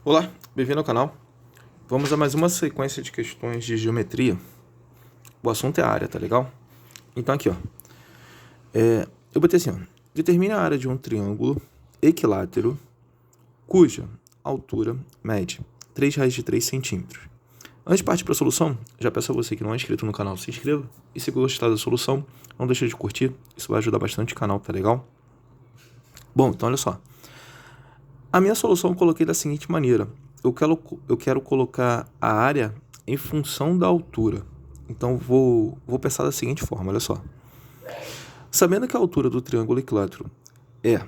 Olá, bem-vindo ao canal. Vamos a mais uma sequência de questões de geometria. O assunto é a área, tá legal? Então aqui, ó. Eu botei assim, ó. Determine a área de um triângulo equilátero cuja altura mede 3 raiz de 3 centímetros. Antes de partir para a solução, já peço a você que não é inscrito no canal, se inscreva. E se gostar da solução, não deixe de curtir. Isso vai ajudar bastante o canal, tá legal? Bom, então olha só. A minha solução eu coloquei da seguinte maneira. Eu quero colocar a área em função da altura. Então, vou pensar da seguinte forma, olha só. Sabendo que a altura do triângulo equilátero é...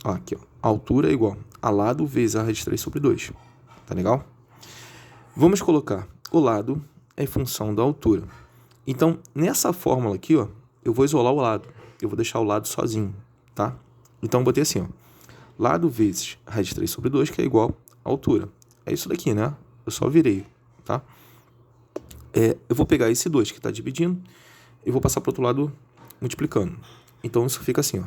aqui, ó. A altura é igual a lado vezes a raiz de 3 sobre 2. Tá legal? Vamos colocar o lado em função da altura. Então, nessa fórmula aqui, ó, eu vou isolar o lado. Eu vou deixar o lado sozinho, tá? Então, eu botei assim, ó. Lado vezes raiz de 3 sobre 2, que é igual a altura. É isso daqui, né? Eu só virei, tá? Eu vou pegar esse 2 que está dividindo e vou passar para o outro lado multiplicando. Então, isso fica assim, ó.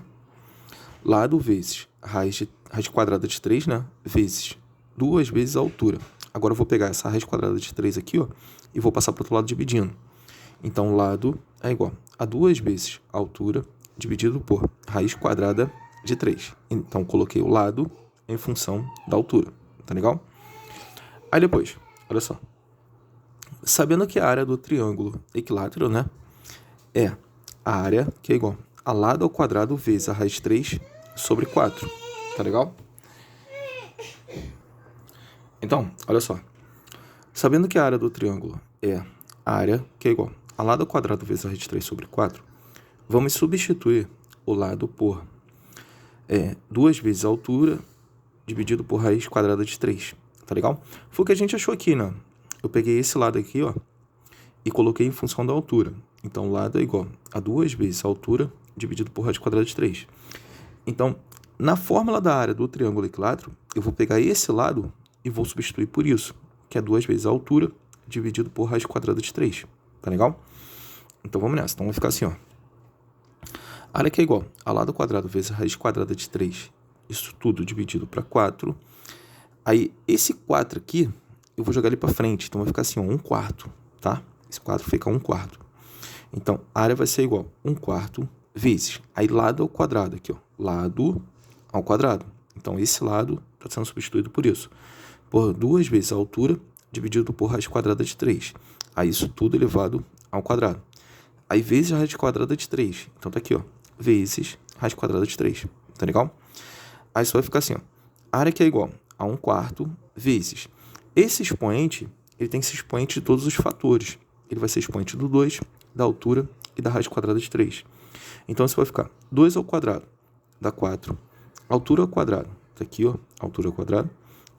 Lado vezes raiz quadrada de 3, né? Vezes 2 vezes a altura. Agora, eu vou pegar essa raiz quadrada de 3 aqui, ó, e vou passar para o outro lado dividindo. Então, lado é igual a 2 vezes a altura dividido por raiz quadrada de 3. Então, coloquei o lado em função da altura. Tá legal? Aí depois, olha só. Sabendo que a área do triângulo equilátero, né, é a área que é igual a lado ao quadrado vezes a raiz de 3 sobre 4. Tá legal? Então, olha só. Sabendo que a área do triângulo é a área que é igual a lado ao quadrado vezes a raiz de 3 sobre 4, vamos substituir o lado por 2 vezes a altura dividido por raiz quadrada de 3. Tá legal? Foi o que a gente achou aqui, né? Eu peguei esse lado aqui, ó, e coloquei em função da altura. Então, o lado é igual a 2 vezes a altura dividido por raiz quadrada de 3. Então, na fórmula da área do triângulo equilátero, eu vou pegar esse lado e vou substituir por isso, que é 2 vezes a altura dividido por raiz quadrada de 3. Tá legal? Então, vamos nessa. Então, vai ficar assim, ó. A área que é igual a lado ao quadrado vezes a raiz quadrada de 3. Isso tudo dividido para 4. Aí, esse 4 aqui, eu vou jogar ele para frente. Então, vai ficar assim, ó, 1/4, tá? Esse 4 fica 1/4. Então, a área vai ser igual a 1/4 vezes. Aí, lado ao quadrado aqui, ó. Lado ao quadrado. Então, esse lado está sendo substituído por isso. Por 2 vezes a altura dividido por raiz quadrada de 3. Aí, isso tudo elevado ao quadrado. Aí, vezes a raiz quadrada de 3. Então, tá aqui, ó. Vezes raiz quadrada de 3. Tá legal? Aí, isso vai ficar assim, ó. A área que é igual a 1/4 vezes. Esse expoente, ele tem que ser expoente de todos os fatores. Ele vai ser expoente do 2, da altura e da raiz quadrada de 3. Então, isso vai ficar 2 ao quadrado dá 4. Altura ao quadrado, tá aqui, ó, altura ao quadrado,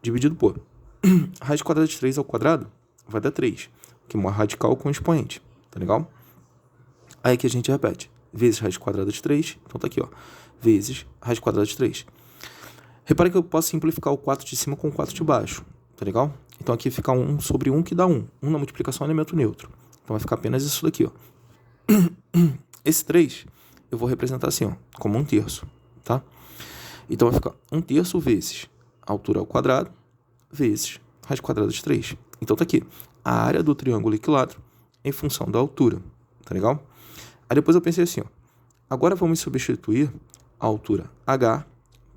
dividido por raiz quadrada de 3 ao quadrado, vai dar 3, que é uma radical com expoente, tá legal? Aí aqui a gente repete, vezes raiz quadrada de 3, então tá aqui, ó, vezes raiz quadrada de 3. Repare que eu posso simplificar o 4 de cima com o 4 de baixo, tá legal? Então aqui fica 1 sobre 1 que dá 1. 1 na multiplicação é elemento neutro. Então vai ficar apenas isso daqui, ó. Esse 3 eu vou representar assim, ó, como 1/3, tá? Então vai ficar 1/3 vezes a altura ao quadrado vezes raiz quadrada de 3. Então tá aqui, a área do triângulo equilátero em função da altura, tá legal? Aí depois eu pensei assim, ó, agora vamos substituir a altura h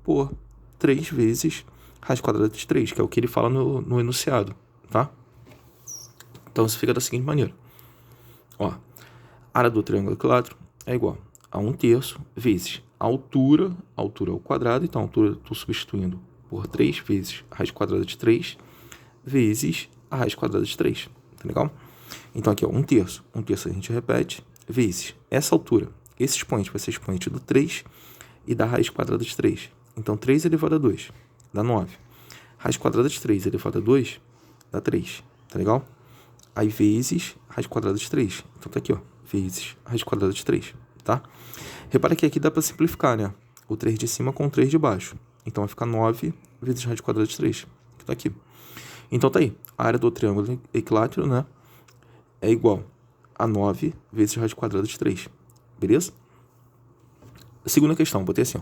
por 3 vezes raiz quadrada de 3, que é o que ele fala no enunciado, tá? Então, isso fica da seguinte maneira. Ó, a área do triângulo equilátero é igual a 1/3 vezes a altura ao quadrado. Então, a altura eu estou substituindo por 3 vezes a raiz quadrada de 3 vezes a raiz quadrada de 3, tá legal? Então, aqui, ó, 1/3. 1/3 a gente repete, vezes essa altura. Esse expoente vai ser expoente do 3 e da raiz quadrada de 3. Então, 3 elevado a 2 dá 9. Raiz quadrada de 3 elevado a 2 dá 3, tá legal? Aí, vezes raiz quadrada de 3. Então, tá aqui, ó, vezes raiz quadrada de 3, tá? Repara que aqui dá para simplificar, né? O 3 de cima com o 3 de baixo. Então, vai ficar 9 vezes raiz quadrada de 3, que tá aqui. Então, tá aí. A área do triângulo equilátero, né, é igual a 9 vezes raiz quadrada de 3. Beleza? Segunda questão, botei assim, ó.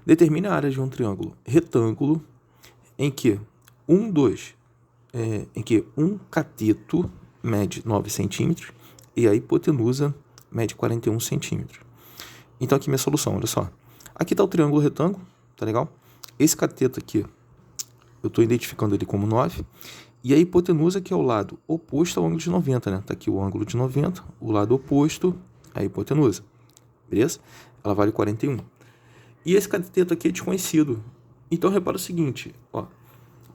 Determine a área de um triângulo retângulo em que 2, em que um cateto mede 9 centímetros e a hipotenusa mede 41 centímetros. Então, aqui minha solução, olha só. Aqui está o triângulo retângulo, tá legal? Esse cateto aqui, eu estou identificando ele como 9. E a hipotenusa, que é o lado oposto ao ângulo de 90, né? Está aqui o ângulo de 90, o lado oposto à hipotenusa. Beleza? Ela vale 41. E esse cateto aqui é desconhecido. Então, repara o seguinte, ó.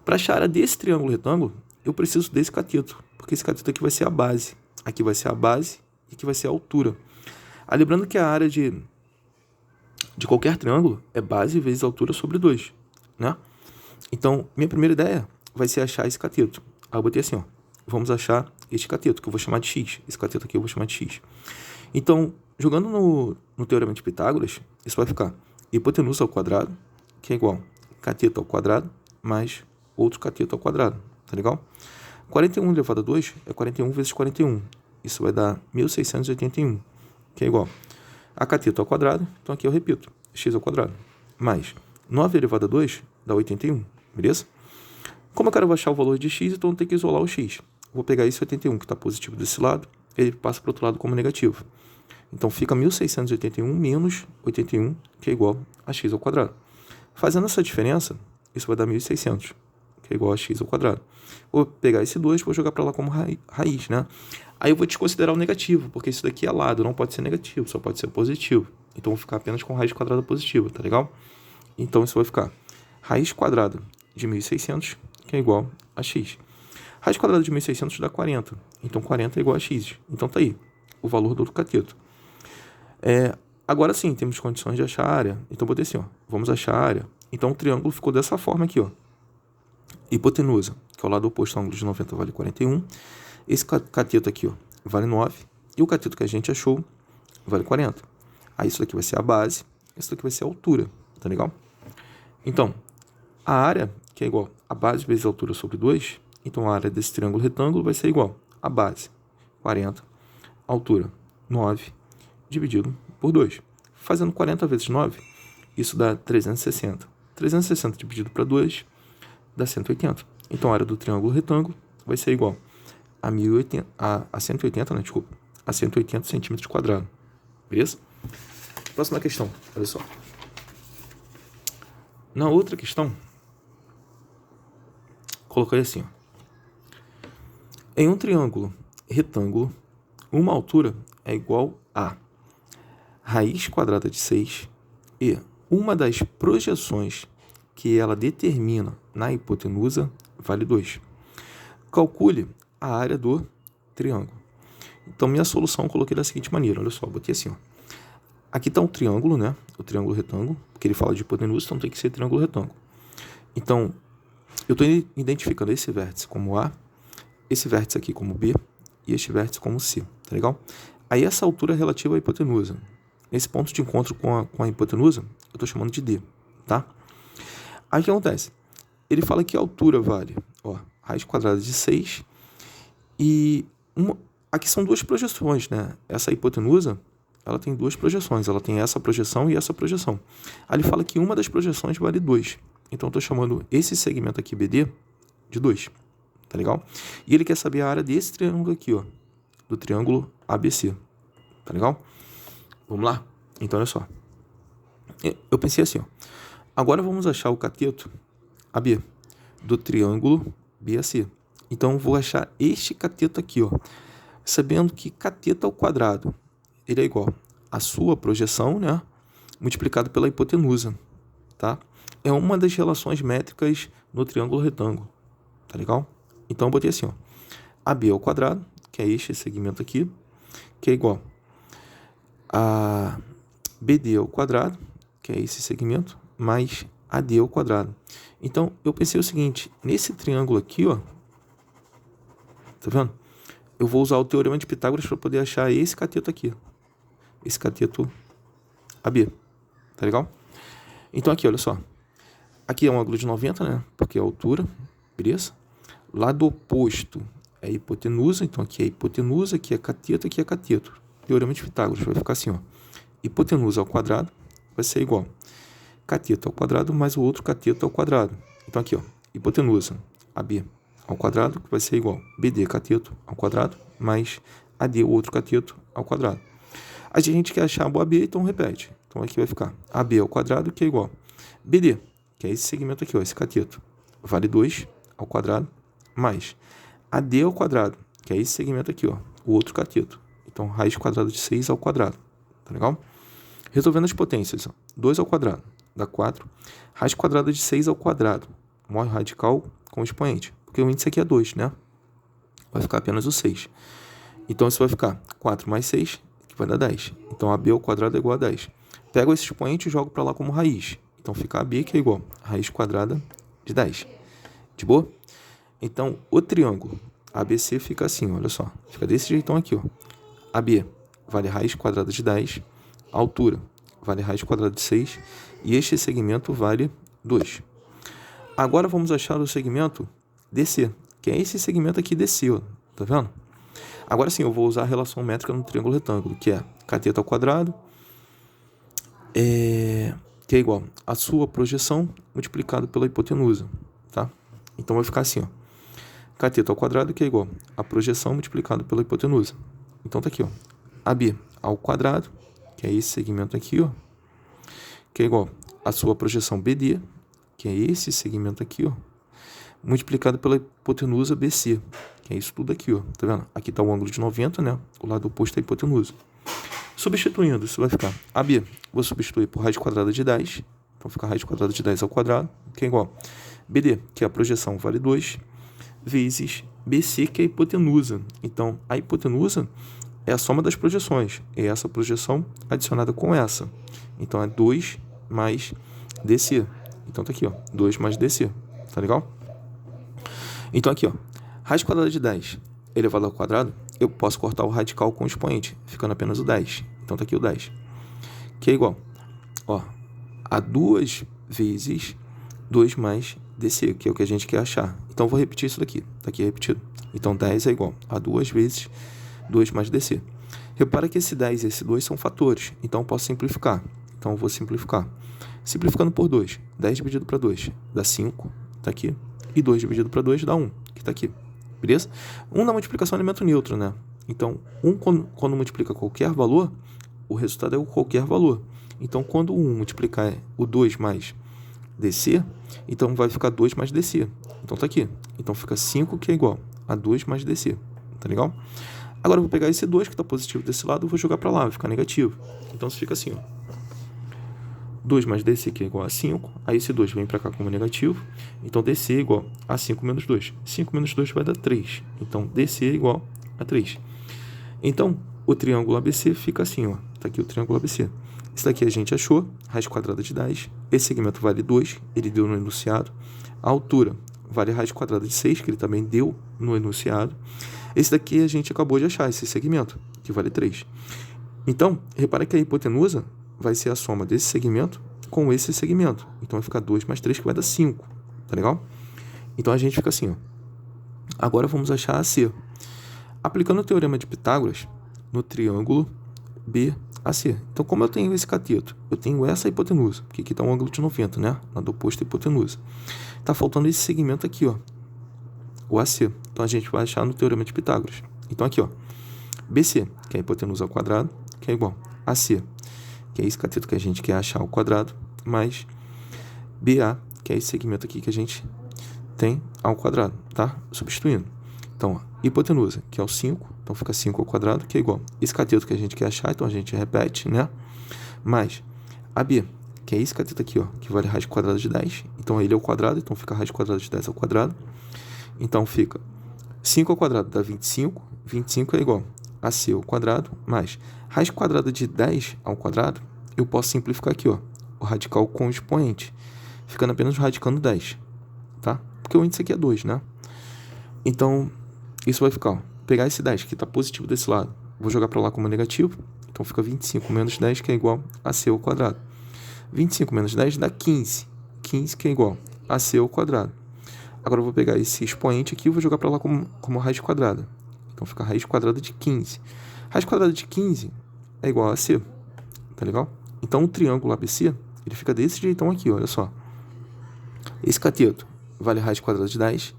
Para achar a área desse triângulo retângulo, eu preciso desse cateto, porque esse cateto aqui vai ser a base. Aqui vai ser a base e aqui vai ser a altura. Lembrando que a área de qualquer triângulo é base vezes altura sobre 2, né? Então, minha primeira ideia vai ser achar esse cateto. Aí eu botei assim, ó. Vamos achar este cateto, que eu vou chamar de x. Esse cateto aqui eu vou chamar de x. Então, jogando no Teorema de Pitágoras, isso vai ficar hipotenusa ao quadrado, que é igual cateto ao quadrado, mais outro cateto ao quadrado. Tá legal? 41 elevado a 2 é 41 vezes 41. Isso vai dar 1681, que é igual a cateto ao quadrado. Então, aqui eu repito, x ao quadrado, mais 9 elevado a 2 dá 81, beleza? Como eu quero achar o valor de x, então eu tenho que isolar o x. Vou pegar esse 81, que está positivo desse lado, ele passa para o outro lado como negativo. Então, fica 1681 menos 81, que é igual a x ao quadrado. Fazendo essa diferença, isso vai dar 1600, que é igual a x ao quadrado. Vou pegar esse 2 e vou jogar para lá como raiz, né? Aí eu vou desconsiderar o negativo, porque isso daqui é lado, não pode ser negativo, só pode ser positivo. Então, vou ficar apenas com raiz quadrada positiva, tá legal? Então, isso vai ficar raiz quadrada de 1600, que é igual a x. Raiz quadrada de 1600 dá 40. Então, 40 é igual a x. Então, tá aí o valor do outro cateto. Agora sim, temos condições de achar a área. Então, botei assim, ó. Vamos achar a área. Então, o triângulo ficou dessa forma aqui, ó. Hipotenusa, que é o lado oposto ao ângulo de 90, vale 41. Esse cateto aqui, ó, vale 9. E o cateto que a gente achou vale 40. Aí, isso daqui vai ser a base. Isso daqui vai ser a altura. Tá legal? Então, a área, que é igual a base vezes a altura sobre 2, então a área desse triângulo retângulo vai ser igual a base, 40, altura, 9, dividido por 2. Fazendo 40 vezes 9, isso dá 360. 360 dividido para 2 dá 180. Então a área do triângulo retângulo vai ser igual a 180, né? Desculpa, a 180 centímetros quadrados. Beleza? Próxima questão, olha só. Na outra questão, coloquei assim, ó. Em um triângulo retângulo, uma altura é igual a raiz quadrada de 6 e uma das projeções que ela determina na hipotenusa vale 2. Calcule a área do triângulo. Então, minha solução eu coloquei da seguinte maneira, olha só, botei assim, ó. Aqui está um triângulo, né? O triângulo retângulo, porque ele fala de hipotenusa, então tem que ser triângulo retângulo. Então, eu estou identificando esse vértice como A, esse vértice aqui como B e este vértice como C, tá legal? Aí essa altura é relativa à hipotenusa. Esse ponto de encontro com a hipotenusa, eu estou chamando de D, tá? Aí o que acontece? Ele fala que a altura vale, ó, raiz quadrada de 6 e aqui são duas projeções, né? Essa hipotenusa, ela tem duas projeções, ela tem essa projeção e essa projeção. Aí ele fala que uma das projeções vale 2. Então eu estou chamando esse segmento aqui BD de 2. Tá legal? E ele quer saber a área desse triângulo aqui, ó. Do triângulo ABC. Tá legal? Vamos lá? Então, olha só. Eu pensei assim, ó. Agora vamos achar o cateto AB do triângulo BAC. Então, vou achar este cateto aqui, ó. Sabendo que cateto ao quadrado, ele é igual a sua projeção, né? Multiplicado pela hipotenusa, tá? É uma das relações métricas no triângulo retângulo. Tá legal? Então, eu botei assim, ó. AB ao quadrado, que é este segmento aqui, que é igual a BD ao quadrado, que é esse segmento, mais AD ao quadrado. Então, eu pensei o seguinte, nesse triângulo aqui, ó, tá vendo? Eu vou usar o Teorema de Pitágoras para poder achar esse cateto aqui. Esse cateto AB. Tá legal? Então, aqui, olha só. Aqui é um ângulo de 90, né? Porque é a altura, beleza? Lado oposto é a hipotenusa, então aqui é hipotenusa, aqui é cateto, aqui é cateto. Teorema de Pitágoras vai ficar assim, ó. Hipotenusa ao quadrado vai ser igual cateto ao quadrado mais o outro cateto ao quadrado. Então aqui, ó, hipotenusa AB ao quadrado, que vai ser igual BD cateto ao quadrado, mais AD, o outro cateto, ao quadrado. A gente quer achar o AB, então repete. Então aqui vai ficar AB ao quadrado, que é igual BD, que é esse segmento aqui, ó, esse cateto, vale 2 ao quadrado, mais AD ao quadrado, que é esse segmento aqui, ó, o outro cateto. Então, raiz quadrada de 6 ao quadrado. Tá legal? Resolvendo as potências, ó, 2 ao quadrado dá 4. Raiz quadrada de 6 ao quadrado. Maior radical com expoente. Porque o índice aqui é 2, né? Vai ficar apenas o 6. Então, isso vai ficar 4 mais 6, que vai dar 10. Então, AB ao quadrado é igual a 10. Pego esse expoente e jogo para lá como raiz. Então, fica AB, que é igual a raiz quadrada de 10. De boa? Então, o triângulo ABC fica assim, olha só. Fica desse jeitão aqui, ó. AB vale raiz quadrada de 10. A altura vale raiz quadrada de 6. E este segmento vale 2. Agora vamos achar o segmento DC, que é esse segmento aqui DC, ó. Tá vendo? Agora sim, eu vou usar a relação métrica no triângulo retângulo, que é cateto ao quadrado, que é igual a sua projeção multiplicado pela hipotenusa, tá? Então vai ficar assim, ó. Cateto ao quadrado, que é igual a projeção multiplicado pela hipotenusa. Então tá aqui, ó. AB ao quadrado, que é esse segmento aqui, ó, que é igual a sua projeção BD, que é esse segmento aqui, ó, multiplicado pela hipotenusa BC, que é isso tudo aqui, ó. Tá vendo? Aqui tá o ângulo de 90, né? O lado oposto é a hipotenusa. Substituindo, isso vai ficar AB, vou substituir por raiz quadrada de 10, então fica raiz quadrada de 10 ao quadrado, que é igual BD, que é a projeção, vale 2, vezes BC, que é a hipotenusa. Então, a hipotenusa é a soma das projeções, é essa projeção adicionada com essa. Então, é 2 mais DC. Então, tá aqui, ó, 2 mais DC, tá legal? Então, aqui, ó, raiz quadrada de 10 elevado ao quadrado, eu posso cortar o radical com o expoente, ficando apenas o 10. Então, tá aqui o 10, que é igual, ó, a 2 vezes 2 mais DC, que é o que a gente quer achar. Então, eu vou repetir isso daqui, tá aqui repetido. Então, 10 é igual a 2 vezes 2 mais DC. Repara que esse 10 e esse 2 são fatores, então eu posso simplificar. Então, eu vou simplificar. Simplificando por 2, 10 dividido para 2 dá 5, tá aqui. E 2 dividido para 2 dá 1, que tá aqui. Beleza? 1 na multiplicação é elemento neutro, né? Então, 1 quando multiplica qualquer valor, o resultado é o qualquer valor. Então, quando o 1 multiplicar o 2 mais DC, então vai ficar 2 mais DC. Então, tá aqui. Então, fica 5, que é igual a 2 mais DC. Tá legal? Agora, eu vou pegar esse 2 que está positivo desse lado e vou jogar para lá, vai ficar negativo. Então, isso fica assim, ó. 2 mais DC, que é igual a 5. Aí, esse 2 vem para cá como negativo. Então, DC é igual a 5 menos 2. 5 menos 2 vai dar 3. Então, DC é igual a 3. Então, o triângulo ABC fica assim, ó. Tá aqui o triângulo ABC. Esse daqui a gente achou, raiz quadrada de 10. Esse segmento vale 2, ele deu no enunciado. A altura vale raiz quadrada de 6, que ele também deu no enunciado. Esse daqui a gente acabou de achar, esse segmento, que vale 3. Então, repara que a hipotenusa vai ser a soma desse segmento com esse segmento. Então, vai ficar 2 mais 3, que vai dar 5. Tá legal? Então, a gente fica assim, ó. Agora, vamos achar a C. Aplicando o teorema de Pitágoras no triângulo BAC. Então, como eu tenho esse cateto, eu tenho essa hipotenusa, porque aqui está um ângulo de 90, né? Lado oposto à hipotenusa. Tá faltando esse segmento aqui, ó, o AC. Então, a gente vai achar no teorema de Pitágoras. Então, aqui, ó, BC, que é a hipotenusa ao quadrado, que é igual a AC, que é esse cateto que a gente quer achar ao quadrado, mais BA, que é esse segmento aqui que a gente tem ao quadrado, tá? Substituindo. Então, ó, hipotenusa, que é o 5, então fica 5 ao quadrado, que é igual esse cateto que a gente quer achar, então a gente repete, né? Mais AB, que é esse cateto aqui, ó, que vale raiz quadrada de 10, então ele é ao quadrado, então fica raiz quadrada de 10 ao quadrado, então fica 5 ao quadrado dá 25, 25 é igual a C ao quadrado, mais raiz quadrada de 10 ao quadrado, eu posso simplificar aqui, ó, o radical com o expoente, ficando apenas radicando 10, tá? Porque o índice aqui é 2, né? Então, isso vai ficar, ó, pegar esse 10 que está positivo desse lado, vou jogar para lá como negativo, então fica 25 menos 10, que é igual a C ao quadrado. 25 menos 10 dá 15, 15 que é igual a C ao quadrado. Agora eu vou pegar esse expoente aqui e vou jogar para lá como raiz quadrada. Então fica raiz quadrada de 15. Raiz quadrada de 15 é igual a C, tá legal? Então o triângulo ABC, ele fica desse jeitão aqui, olha só. Esse cateto vale raiz quadrada de 10.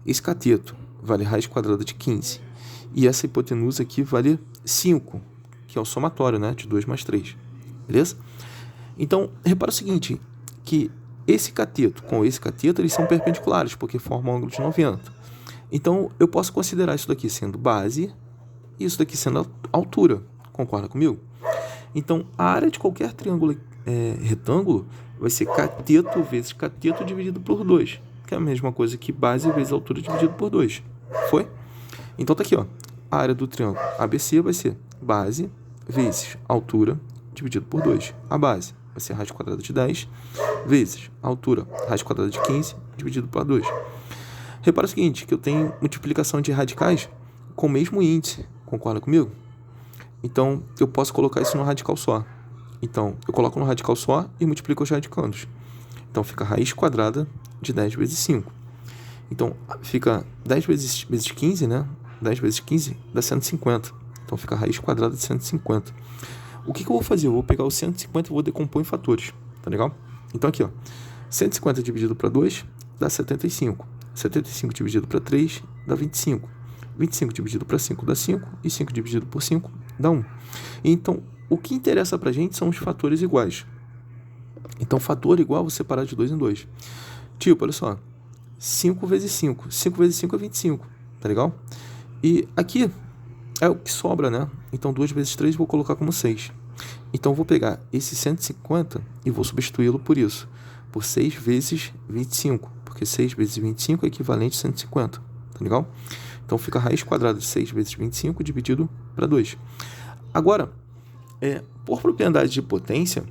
esse cateto vale raiz quadrada de 15. E essa hipotenusa aqui vale 5, que é o somatório, né, de 2 mais 3. Beleza? Então, repara o seguinte, que esse cateto com esse cateto, eles são perpendiculares, porque formam um ângulo de 90. Então, eu posso considerar isso daqui sendo base e isso daqui sendo altura. Concorda comigo? Então, a área de qualquer triângulo retângulo vai ser cateto vezes cateto dividido por 2, que é a mesma coisa que base vezes altura dividido por 2. Foi? Então, tá aqui, ó. A área do triângulo ABC vai ser base vezes altura dividido por 2. A base vai ser raiz quadrada de 10 vezes a altura, raiz quadrada de 15 dividido por 2. Repara o seguinte, que eu tenho multiplicação de radicais com o mesmo índice. Concorda comigo? Então, eu posso colocar isso no radical só. Então, eu coloco no radical só e multiplico os radicandos. Então, fica raiz quadrada de 10 vezes 5. Então, fica 10 vezes 15, né? 10 vezes 15 dá 150. Então, fica raiz quadrada de 150. O que eu vou fazer? Eu vou pegar o 150 e vou decompor em fatores. Tá legal? Então, aqui, ó. 150 dividido para 2 dá 75. 75 dividido para 3 dá 25. 25 dividido para 5 dá 5. E 5 dividido por 5 dá 1. Então, o que interessa para a gente são os fatores iguais. Então, fator igual, vou separar de 2 em 2. Tipo, olha só. 5 vezes 5. 5 vezes 5 é 25. Tá legal? E aqui é o que sobra, né? Então, 2 vezes 3 vou colocar como 6. Então, vou pegar esse 150 e vou substituí-lo por isso. Por 6 vezes 25. Porque 6 vezes 25 é equivalente a 150. Tá legal? Então, fica a raiz quadrada de 6 vezes 25 dividido para 2. Agora, por propriedade de potência,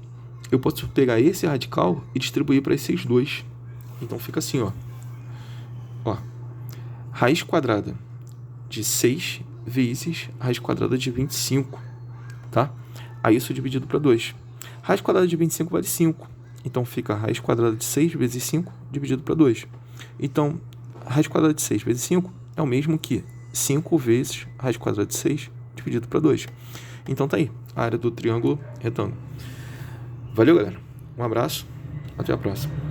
eu posso pegar esse radical e distribuir para esses dois. Então, fica assim, ó. Raiz quadrada de 6 vezes raiz quadrada de 25, tá? Aí isso dividido para 2. Raiz quadrada de 25 vale 5. Então, fica a raiz quadrada de 6 vezes 5 dividido para 2. Então, raiz quadrada de 6 vezes 5 é o mesmo que 5 vezes raiz quadrada de 6 dividido para 2. Então, tá aí a área do triângulo retângulo. Valeu, galera. Um abraço. Até a próxima.